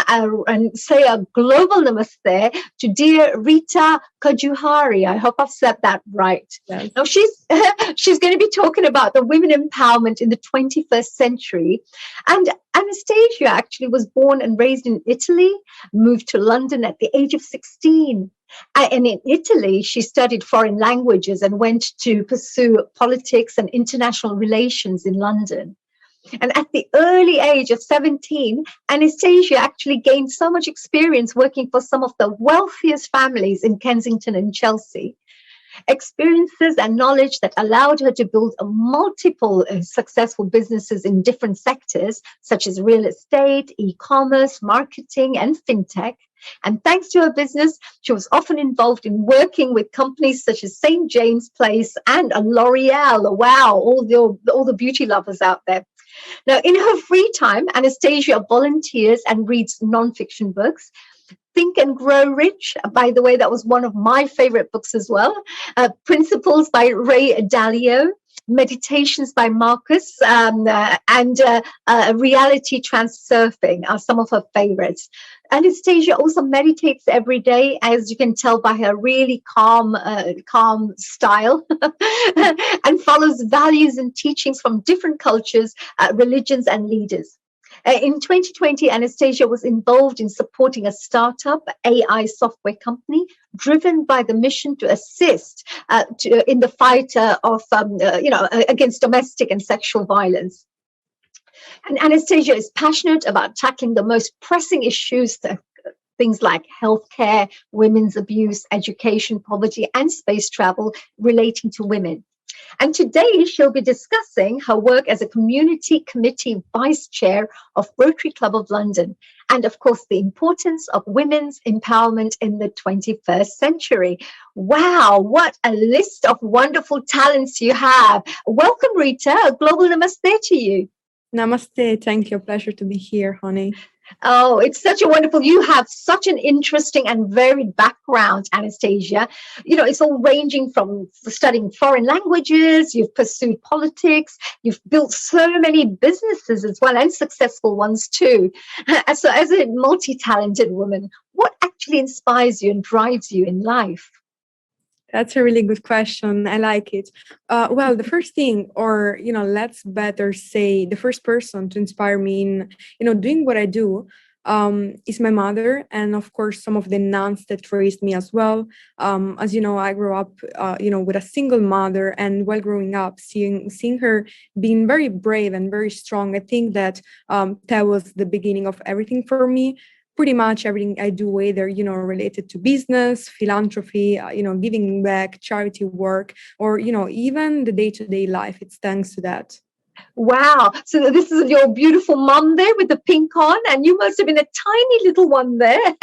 and say a global namaste to dear Rita Cojuhari. I hope I've said that right. Yes. Now, she's going to be talking about the women empowerment in the 21st century. And Anastasia actually was born and raised in Italy, moved to London at the age of 16. And in Italy, she studied foreign languages and went to pursue politics and international relations in London. And at the early age of 17, Anastasia actually gained so much experience working for some of the wealthiest families in Kensington and Chelsea. Experiences and knowledge that allowed her to build multiple successful businesses in different sectors, such as real estate, e-commerce, marketing, and fintech. And thanks to her business, she was often involved in working with companies such as St. James Place and L'Oreal. Wow, all the beauty lovers out there. Now, in her free time, Anastasia volunteers and reads nonfiction books. Think and Grow Rich, by the way, that was one of my favorite books as well. Principles by Ray Dalio, Meditations by Marcus, and Reality Transurfing are some of her favorites. Anastasia also meditates every day, as you can tell by her really calm style, and follows values and teachings from different cultures, religions, and leaders. In 2020, Anastasia was involved in supporting a startup AI software company driven by the mission to assist in the fight against domestic and sexual violence. And Anastasia is passionate about tackling the most pressing issues, things like healthcare, women's abuse, education, poverty, and space travel relating to women. And today she'll be discussing her work as a community committee vice chair of Rotary Club of London, and of course the importance of women's empowerment in the 21st century. Wow, what a list of wonderful talents you have. Welcome, Rita. A global namaste to you. Namaste. Thank you. Pleasure to be here, honey. Oh, it's such a wonderful, you have such an interesting and varied background, Anastasia. You know, it's all ranging from studying foreign languages, you've pursued politics, you've built so many businesses as well, and successful ones too. So as a multi-talented woman, what actually inspires you and drives you in life? That's a really good question. I like it. Well, the first thing, or, let's better say the first person to inspire me in, doing what I do is my mother. And of course, some of the nuns that raised me as well. As you know, I grew up, with a single mother, and while growing up, seeing her being very brave and very strong, I think that that was the beginning of everything for me. Pretty much everything I do, whether, related to business, philanthropy, giving back, charity work, or, even the day-to-day life, it's thanks to that. Wow. So this is your beautiful mom there with the pink on, and you must have been a tiny little one there.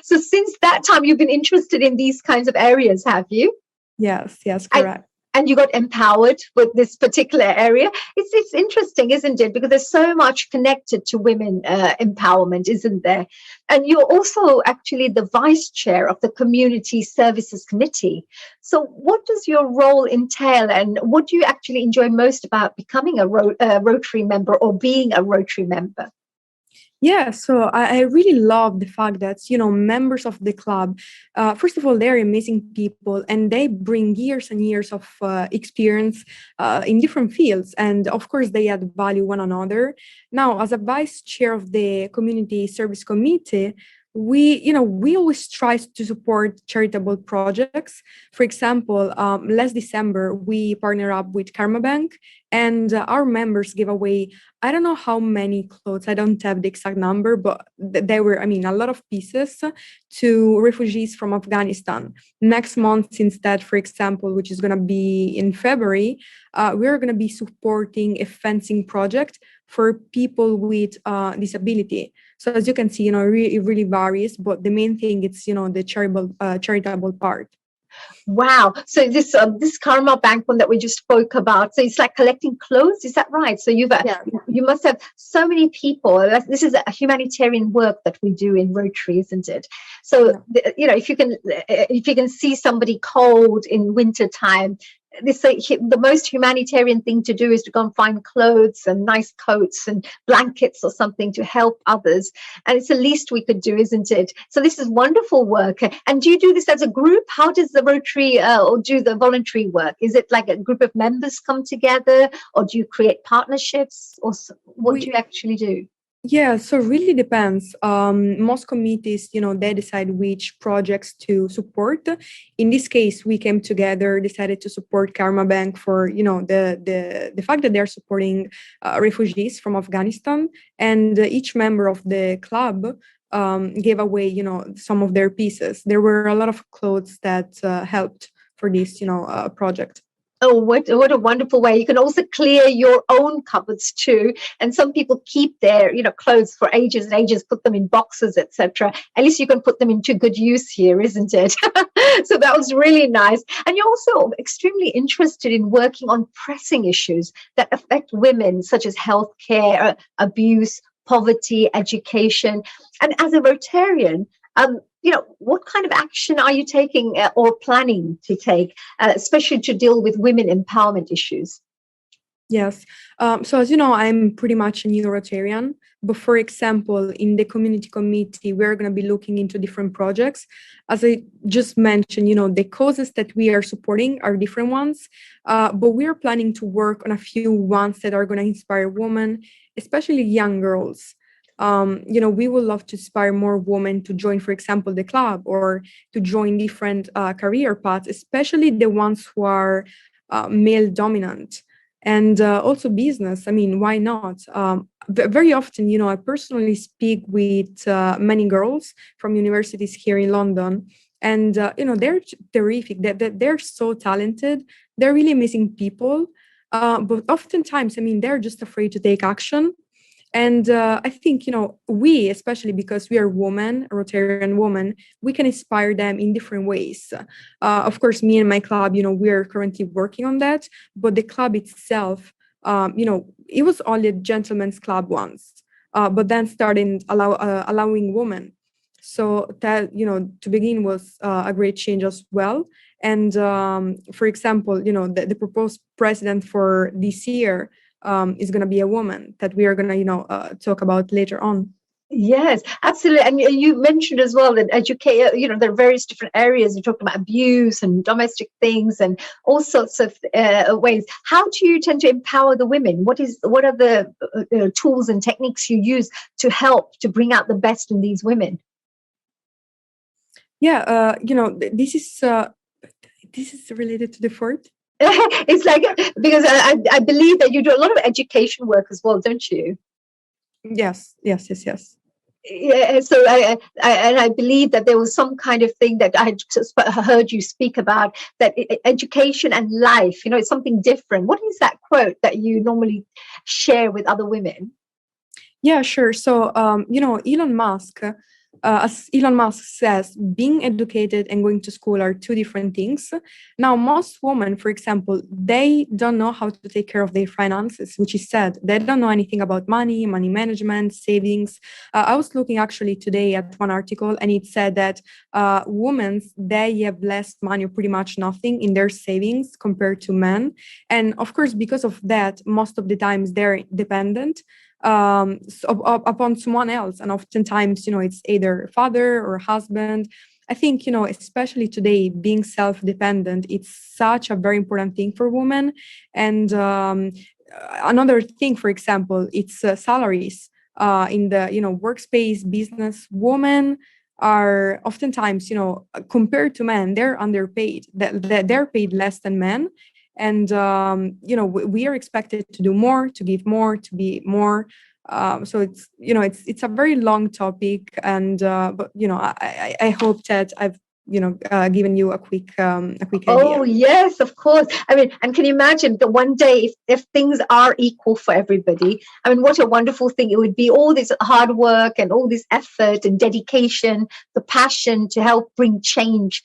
So since that time, you've been interested in these kinds of areas, have you? Yes, correct. And you got empowered with this particular area. It's interesting, isn't it? Because there's so much connected to women empowerment, isn't there? And you're also actually the vice chair of the Community Services Committee. So what does your role entail, and what do you actually enjoy most about becoming a Rotary member or being a Rotary member? Yeah, so I really love the fact that, members of the club, first of all, they're amazing people, and they bring years and years of experience in different fields. And of course, they add value one another. Now, as a vice chair of the Community Service Committee, we always try to support charitable projects. For example, last December, we partnered up with Karma Bank, and our members gave away, I don't know how many clothes, I don't have the exact number, but there were, a lot of pieces to refugees from Afghanistan. Next month, instead, for example, which is going to be in February, we're going to be supporting a fencing project for people with disability. So as you can see, it really varies, but the main thing is, the charitable part. Wow. So this Karma Bank one that we just spoke about, so it's like collecting clothes, is that right? So you must have so many people. This is a humanitarian work that we do in Rotary, isn't it? So if you can see somebody cold in winter time, the most humanitarian thing to do is to go and find clothes and nice coats and blankets or something to help others. And it's the least we could do, isn't it? So this is wonderful work. And do you do this as a group? How does the Rotary or do the voluntary work? Is it like a group of members come together, or do you create partnerships, or what do you actually do? Yeah, so really depends. Most committees, they decide which projects to support. In this case, we came together, decided to support Karma Bank for, the fact that they're supporting refugees from Afghanistan, and each member of the club gave away, some of their pieces. There were a lot of clothes that helped for this, project. Oh, what a wonderful way. You can also clear your own cupboards too. And some people keep their, clothes for ages and ages, put them in boxes, etc. At least you can put them into good use here, isn't it? So that was really nice. And you're also extremely interested in working on pressing issues that affect women, such as healthcare, abuse, poverty, education. And as a Rotarian, what kind of action are you taking or planning to take, especially to deal with women empowerment issues? Yes. So as you know, I'm pretty much a new Rotarian. But for example, in the community committee, we're going to be looking into different projects. As I just mentioned, the causes that we are supporting are different ones, but we are planning to work on a few ones that are going to inspire women, especially young girls. We would love to inspire more women to join, for example, the club, or to join different career paths, especially the ones who are male dominant. And also business. I mean, why not? Very often, I personally speak with many girls from universities here in London, and they're terrific. They're so talented. They're really amazing people. But oftentimes, I mean, they're just afraid to take action. And I think, we, especially because we are women, Rotarian women, we can inspire them in different ways. Of course, me and my club, we are currently working on that. But the club itself, it was only a gentleman's club once, but then started allowing women. So that, to begin was a great change as well. And for example, the proposed president for this year, is going to be a woman that we are going to, talk about later on. Yes, absolutely. And you mentioned as well that educate, there are various different areas. You talked about abuse and domestic things and all sorts of ways. How do you tend to empower the women? What are the tools and techniques you use to help to bring out the best in these women? Yeah, this is related to the fort. It's like, because I believe that you do a lot of education work as well, don't you? Yes. Yeah, so I believe that there was some kind of thing that I heard you speak about, that education and life, it's something different. What is that quote that you normally share with other women? Yeah, sure. So, Elon Musk, as Elon Musk says, being educated and going to school are two different things. Now, most women, for example, they don't know how to take care of their finances, which is sad. They don't know anything about money management, savings. I was looking actually today at one article, and it said that women, they have less money, or pretty much nothing in their savings compared to men. And of course, because of that, most of the times they're dependent upon someone else, and oftentimes it's either father or husband. I think especially today, being self-dependent, it's such a very important thing for women. And another thing, for example, it's salaries in the workspace business. Women are oftentimes compared to men, they're underpaid. They're paid less than men. And we are expected to do more, to give more, to be more. So it's a very long topic, and but I hope that I've given you a quick idea. Oh, yes, of course. I mean, and can you imagine that one day, if things are equal for everybody, I mean, what a wonderful thing it would be. All this hard work and all this effort and dedication, the passion to help bring change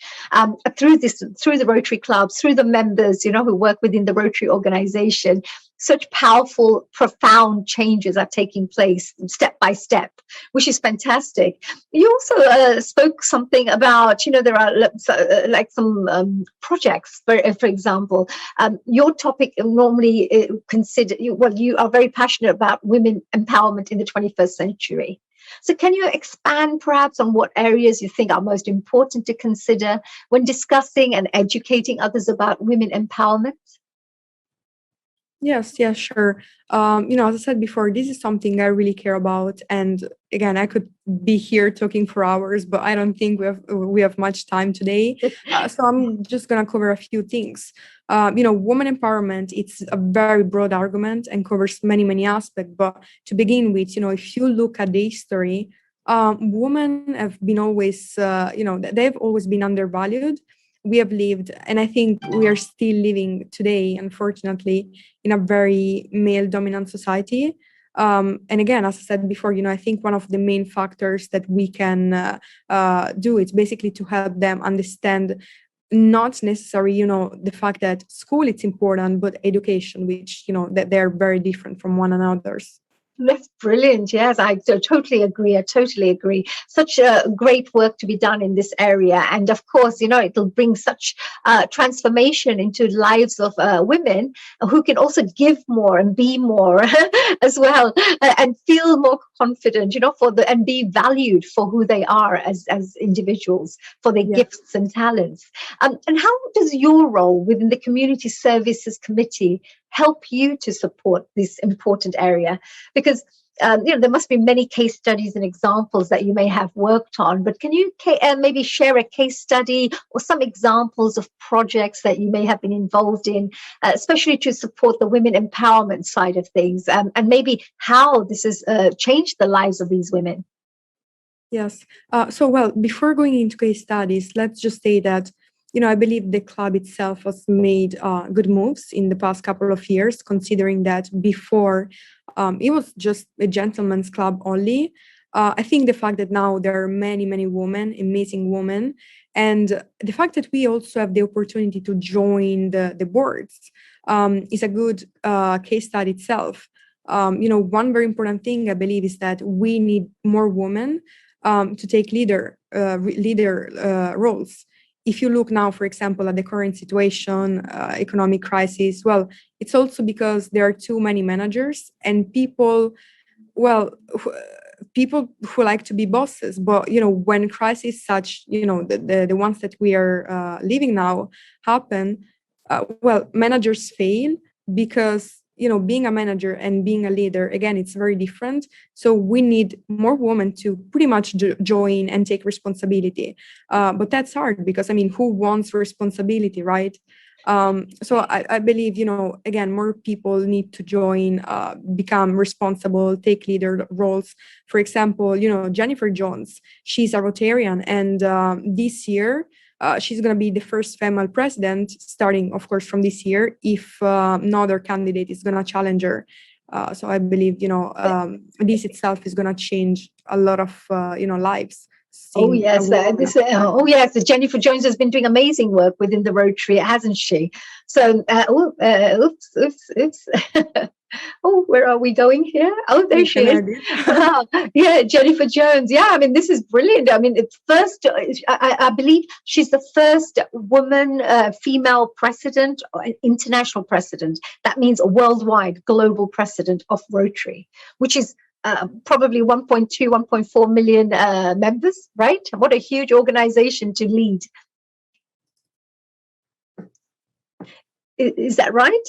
through the Rotary clubs, through the members, who work within the Rotary organization. such powerful, profound changes are taking place step by step, which is fantastic. You also spoke something about, there are like some projects, for example. Your topic normally you are very passionate about women empowerment in the 21st century. So can you expand perhaps on what areas you think are most important to consider when discussing and educating others about women empowerment? Yes, sure. As I said before, this is something I really care about. And again, I could be here talking for hours, but I don't think we have much time today. So I'm just gonna cover a few things. Women empowerment, it's a very broad argument and covers many, many aspects. But to begin with, if you look at the history, women have been always, they've always been undervalued. We have lived, and I think we are still living today, unfortunately, in a very male dominant society. And again, as I said before, I think one of the main factors that we can do is basically to help them understand not necessarily, the fact that school is important, but education, which, that they're very different from one another's. That's brilliant. Yes, I totally agree. I totally agree. Such great work to be done in this area. And of course, it'll bring such transformation into the lives of women who can also give more and be more as well, and feel more confident, and be valued for who they are as individuals, for their gifts and talents. And how does your role within the Community Services Committee help you to support this important area? Because there must be many case studies and examples that you may have worked on, but can you maybe share a case study or some examples of projects that you may have been involved in, especially to support the women empowerment side of things, and maybe how this has changed the lives of these women? Yes. Well, before going into case studies, let's just say that I believe the club itself has made good moves in the past couple of years, considering that before it was just a gentleman's club only. I think the fact that now there are many, many women, amazing women, and the fact that we also have the opportunity to join the boards is a good case study itself. One very important thing I believe is that we need more women to take leader roles. If you look now, for example, at the current situation, economic crisis, well, it's also because there are too many managers and people who like to be bosses. But, when crises such, the ones that we are living now happen, managers fail because being a manager and being a leader, again, it's very different. So we need more women to pretty much join and take responsibility. But that's hard because, who wants responsibility, right? So I believe, again, more people need to join, become responsible, take leader roles. For example, Jennifer Jones, she's a Rotarian, and this year, she's going to be the first female president, starting, of course, from this year, if no other candidate is going to challenge her. So I believe, this itself is going to change a lot of, lives. Oh yes, yes. Jennifer Jones has been doing amazing work within the Rotary, hasn't she? So, oops. Oh, where are we going here? Oh, there she is. Yeah, Jennifer Jones. Yeah, this is brilliant. It's first, I believe she's the first woman, female president, international president. That means a worldwide, global president of Rotary, which is probably 1.2, 1.4 million members, right? What a huge organization to lead. Is that right?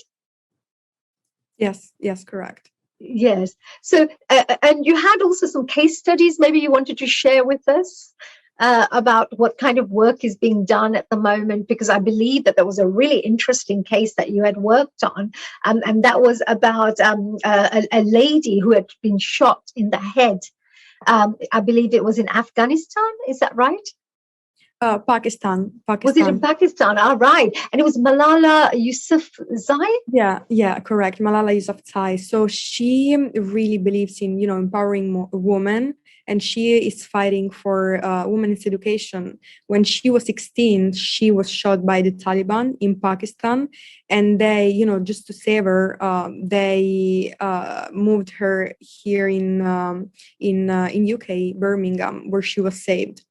Yes, correct. Yes. So, and you had also some case studies maybe you wanted to share with us about what kind of work is being done at the moment, because I believe that there was a really interesting case that you had worked on, and that was about a lady who had been shot in the head. I believe it was in Afghanistan. Is that right? Pakistan. Was it in Pakistan? All right. And it was Malala Yousafzai? Yeah, correct. Malala Yousafzai. So she really believes in, empowering women and she is fighting for women's education. When she was 16, she was shot by the Taliban in Pakistan, and they, just to save her, they moved her here in UK, Birmingham, where she was saved.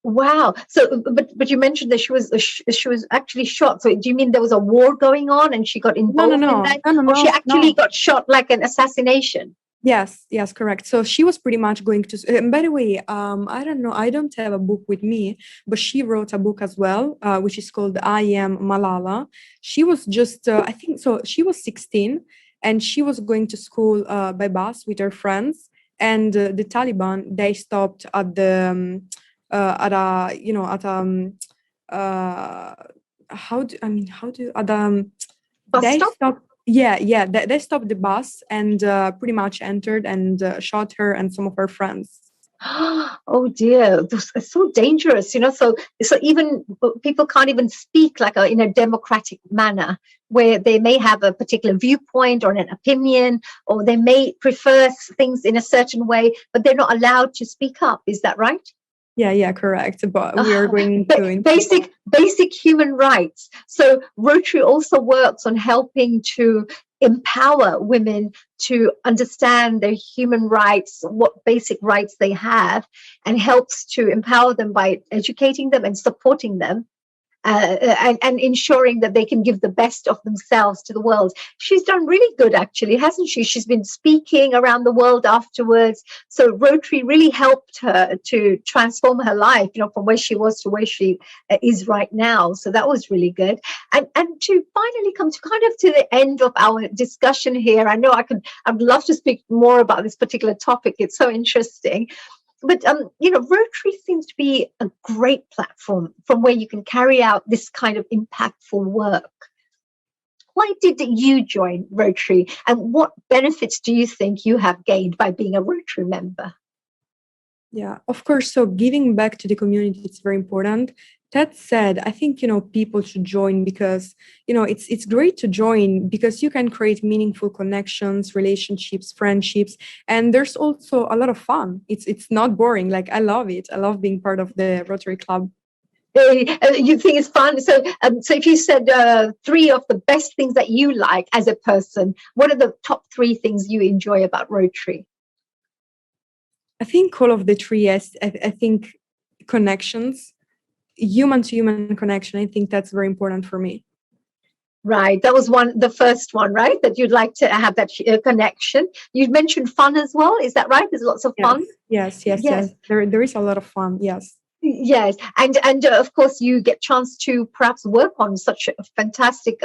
Wow. So, but you mentioned that she was actually shot. So, do you mean there was a war going on and she got involved in that, or she actually got shot like an assassination? Yes, correct. So she was pretty much going to. And by the way, I don't know. I don't have a book with me, but she wrote a book as well, which is called "I Am Malala." She was just, I think, so. She was 16, and she was going to school by bus with her friends. And the Taliban, they stopped at the at a at how do at Bus they stop? stopped. Yeah. They stopped the bus and pretty much entered and shot her and some of her friends. Oh dear, it's so dangerous, So even people can't even speak like in a democratic manner, where they may have a particular viewpoint or an opinion, or they may prefer things in a certain way, but they're not allowed to speak up. Is that right? Yeah, correct. But we are going to basic human rights. So Rotary also works on helping to empower women to understand their human rights, what basic rights they have, and helps to empower them by educating them and supporting them. And ensuring that they can give the best of themselves to the world. She's done really good, actually, hasn't she? She's been speaking around the world afterwards. So Rotary really helped her to transform her life, from where she was to where she is right now. So that was really good. And to finally come to kind of to the end of our discussion here, I know I'd love to speak more about this particular topic. It's so interesting. But, Rotary seems to be a great platform from where you can carry out this kind of impactful work. Why did you join Rotary, and what benefits do you think you have gained by being a Rotary member? Yeah, of course. So giving back to the community is very important. That said, I think people should join because it's great to join because you can create meaningful connections, relationships, friendships, and there's also a lot of fun. It's not boring. Like I love it. I love being part of the Rotary Club. You think it's fun? So if you said 3 of the best things that you like as a person, what are the top 3 things you enjoy about Rotary? I think all of the 3. Yes, I think connections. Human to human connection. I think that's very important for me. Right. That was the first one, right? That you'd like to have that connection. You mentioned fun as well. Is that right? There's lots of fun. Yes. There is a lot of fun. Yes. Yes, and of course you get chance to perhaps work on such fantastic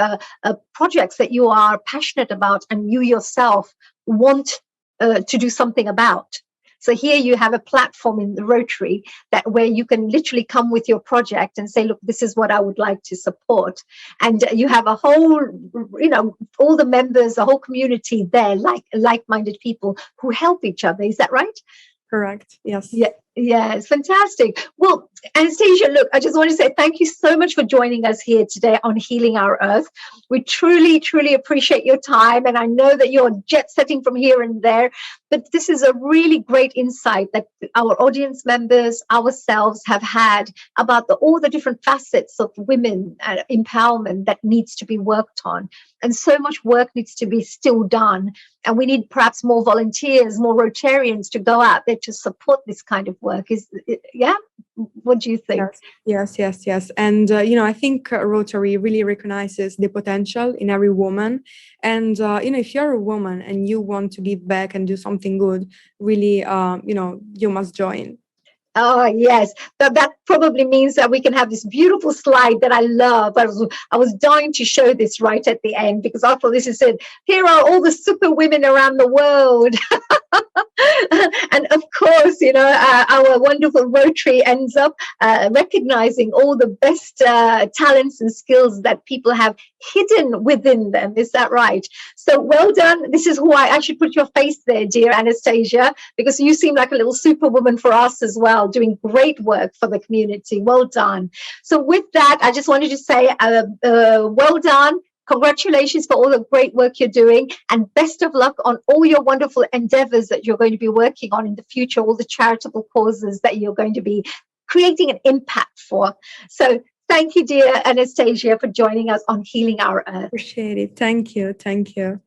projects that you are passionate about and you yourself want to do something about. So here you have a platform in the Rotary where you can literally come with your project and say, look, this is what I would like to support. And you have a whole, all the members, the whole community there, like-minded people who help each other. Is that right? Correct. Yes. Yeah, it's fantastic. Well, Anastasia, look, I just want to say thank you so much for joining us here today on Healing Our Earth. We truly, truly appreciate your time. And I know that you're jet setting from here and there, but this is a really great insight that our audience members, ourselves have had about all the different facets of women empowerment that needs to be worked on. And so much work needs to be still done. And we need perhaps more volunteers, more Rotarians to go out there to support this kind of work. What do you think? Yes. And I think Rotary really recognizes the potential in every woman. And if you're a woman and you want to give back and do something good, really you must join. Oh, yes. That probably means that we can have this beautiful slide that I love. I was dying to show this right at the end because I thought this is it. Here are all the super women around the world. And of course, our wonderful Rotary ends up recognizing all the best talents and skills that people have hidden within them. Is that right? So well done. This is who I should put your face there, dear Anastasia, because you seem like a little superwoman for us as well, doing great work for the community. Well done. So with that, I just wanted to say well done. Congratulations for all the great work you're doing, and best of luck on all your wonderful endeavors that you're going to be working on in the future, all the charitable causes that you're going to be creating an impact for. So thank you, dear Anastasia, for joining us on Healing Our Earth. Appreciate it. Thank you. Thank you.